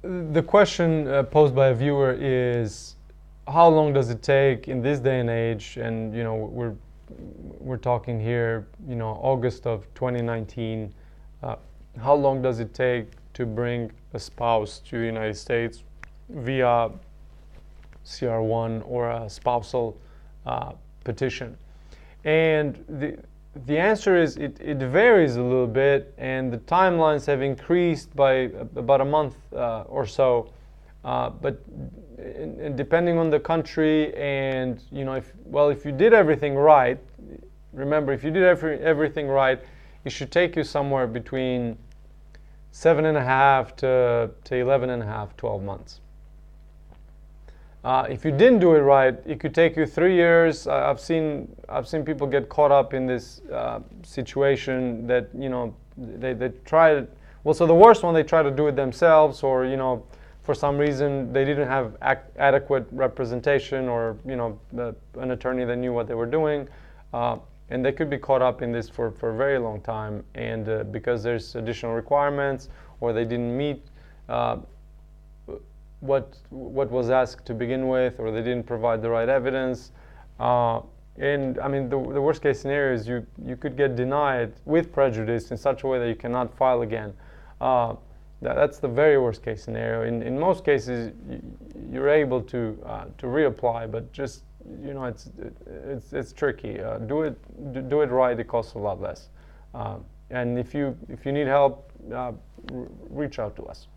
The question posed by a viewer is, how long does it take in this day and age? And we're talking here, August of 2019. How long does it take to bring a spouse to the United States via CR1 or a spousal petition? And the answer is it varies a little bit, and the timelines have increased by about a month or so. But depending on the country, and if you did everything right, remember, if you did everything right, it should take you somewhere between 7.5 to 11.5, 12 months. If you didn't do it right, it could take you 3 years. I've seen people get caught up in this situation that they try. Well, so the worst one, they try to do it themselves, or for some reason they didn't have adequate representation, or an attorney that knew what they were doing, and they could be caught up in this for a very long time. And because there's additional requirements, or they didn't meet what was asked to begin with, or they didn't provide the right evidence. And I mean, the worst case scenario is you could get denied with prejudice in such a way that you cannot file again. That's the very worst case scenario. In most cases, you're able to reapply, but just it's tricky. Do it right. It costs a lot less. And if you need help, reach out to us.